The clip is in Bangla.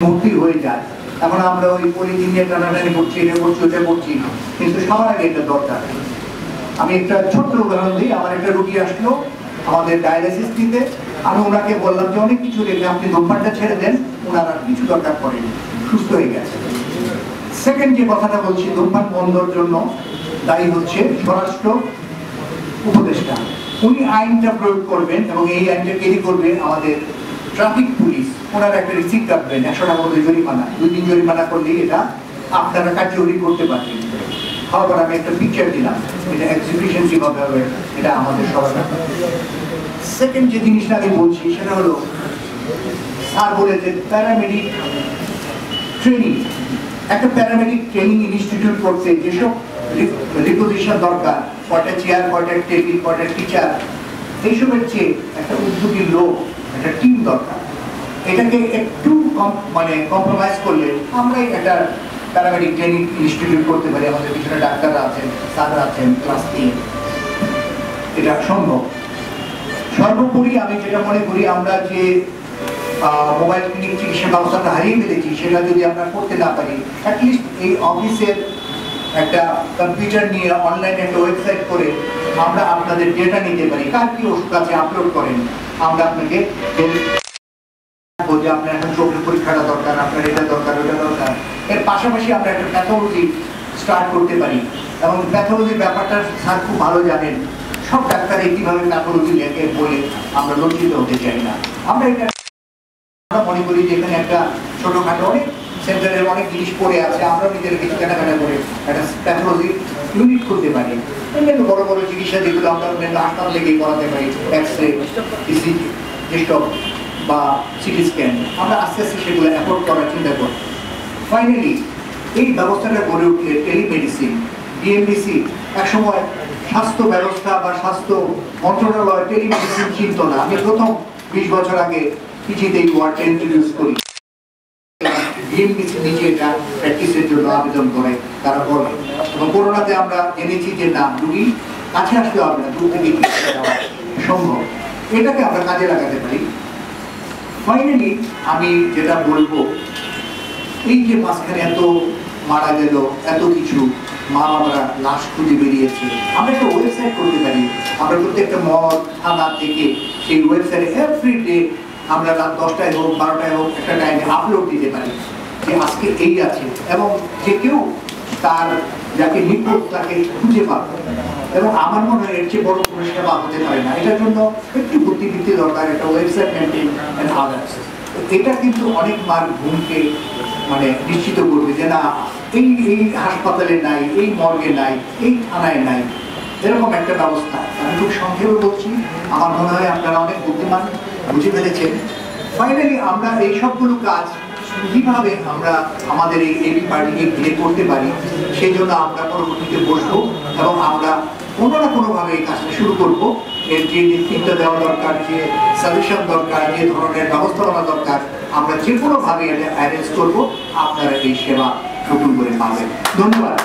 ভর্তি হয়ে যায়। এখন আমরা ওই পলিথিন নিয়ে টানাটানি করছি, এটা করছি, ওটা করছি, কিন্তু সবার আগে এটা দরকার। আমি একটা ছোট্ট উদাহরণ দিই। আমার একটা রুগী আসলো আমাদের ডায়ালিসিস দিতে। আমি ওনাকে বললাম যে অনেক কিছু রেখে আপনি ধূমপানটা ছেড়ে দেন, ওনারা কিছু দরকার পড়েনি, সুস্থ হয়ে গেছে। সেকেন্ড যে কথাটা বলছি, ধূমপান বন্ধর জন্য দায়ী হচ্ছে স্বরাষ্ট্র উপদেষ্টা। উনি আইনটা প্রয়োগ করবেন এবং এই আইনটা ক্যারি করবে আমাদের ট্রাফিক পুলিশ। ওনারা একটা রিসিপ্ট রাখবেন, 100 টাকা করে জরিমানা, 2 দিন জরিমানা করলেই এটা আপনারা কার্যকরী করতে পারবেন। আবার আমি একটা পিকচার দিলাম, এটা এক্সিকিউশন কিভাবে হবে এটা আমাদের সবার। সেকেন্ড যে জিনিসটা আমি বলছি সেটা হলো, স্যার বলেছে প্যারামেডিক ট্রেনিং। একটা প্যারামেডিক ট্রেনিং ইনস্টিটিউট করতে যেসব রিপোজিশন দরকার, কয়টা চেয়ার, কয়টা টেবিল, কয়টা টিচার, এইসবের চেয়ে একটা উদ্যোগী লোক, একটা টিম দরকার। এটাকে একটু কম্প্রোমাইজ করলে আমরাই একটা প্যারামেডিক ট্রেনিং ইনস্টিটিউট করতে পারি। আমাদের পিছনে ডাক্তাররা আছেন, স্যাররা আছেন, ক্লাস নিয়ে এটা সম্ভব। সর্বোপরি আমি যেটা মনে করি, আমরা যে মোবাইল ক্লিনিক চিকিৎসা ব্যবস্থাটা হারিয়ে ফেলেছি, সেটা যদি আমরা করতে না পারি, অ্যাটলিস্ট এই অফিসের একটা কম্পিউটার নিয়ে অনলাইনে একটা ওয়েবসাইট করে আমরা আপনাদের ডেটা নিতে পারি। কার কি ওষুধ আছে আপলোড করেন, আমরা আপনাকে যে আপনার এখন চোখের পরীক্ষাটা দরকার, আপনার এটা দরকার, ওটা দরকার। এর পাশাপাশি আমরা একটা প্যাথোলজি স্টার্ট করতে পারি। এবং প্যাথোলজির ব্যাপারটা স্যার খুব ভালো জানেন। সব ডাক্তার কিভাবে প্যাথোলজি লেখে বলে আমরা লজ্জিত হতে চাই না। আমরা এটা মনে করি যে এখানে একটা ছোটখাটো অনেক সেন্টারের অনেক জিনিস পড়ে আছে, আমরা নিজের কিছু কেনাকাটা করে একটা প্যাথোলজি ইউনিট করতে পারি। বড় বড় চিকিৎসা যেগুলো আমরা হাসপাতাল লেগেই করাতে পারি, এক্সরে, ইসিজি যেসব বা সিটি স্ক্যান, আমরা আস্তে আস্তে সেগুলো অ্যাফোর্ড করার চিন্তা করি। ফাইনালি এই ব্যবস্থাটা গড়ে উঠলে টেলিমেডিসিন, ডিএমডিসি, একসময় স্বাস্থ্য ব্যবস্থা বা স্বাস্থ্য মন্ত্রণালয় টেলিমেডিসিন চিনত না। আমি প্রথম 20 বছর আগে পিজিতে এই ওয়ার্ডটা ইন্ট্রোডিউস করি। ডিএমডিসি নিজে এটা প্র্যাকটিসের জন্য আবেদন করে, তারা বলে। এবং করোনাতে আমরা জেনেছি যে না, রুগী কাছে আসতে হবে না, দূর থেকে সম্ভব। এটাকে আমরা কাজে লাগাতে পারি। ফাইনালি আমি যেটা বলবো, এই যে মাঝখানে এত মারা গেল, এত কিছু মা বাবারা লাশ খুঁজে বেরিয়েছে, আমরা একটা ওয়েবসাইট করতে পারি। আমরা প্রত্যেকটা মল থানা থেকে সেই ওয়েবসাইটে এভরিডে আমরা রাত 10টায় হোক, 12টায় হোক, একটা টাইমে আপলোড দিতে পারি যে আজকে এই আছে, এবং যে কেউ তার যাকে নিকট তাকে খুঁজে পাবে। এবং আমার মনে হয় এর চেয়ে বড় পরিষেবা হতে পারে না। এটার জন্য একটু বুদ্ধিবৃত্তি দরকার, একটা ওয়েবসাইট মেনটেন এন্ড আদার্স। এটা কিন্তু অনেক মার ঘুমকে নিশ্চিত করবে যে না, এই হাসপাতালে নাই, এই মর্গে নাই, এই থানায় নাই, এরকম একটা ব্যবস্থা। আমি খুব সংক্ষেপে বলছি, আমার মনে হয় আপনারা অনেক বুদ্ধিমান, বুঝে ফেলেছেন। ফাইনালি আমরা এই সবগুলো কাজ কিভাবে আমরা আমাদের এই এবি পার্টিকে ঘিরে করতে পারি, সেই জন্য আমরা পরবর্তীতে বসবো এবং আমরা কোনো না কোনোভাবে এই কাজটা শুরু করবো। এর যে নেতৃত্ব দেওয়া দরকার, যে সাজেশন দরকার, যে ধরনের ব্যবস্থাপনা দরকার, আমরা যে কোনোভাবে এটা অ্যারেঞ্জ করবো। আপনারা এই সেবা নতুন করে পাবেন। ধন্যবাদ।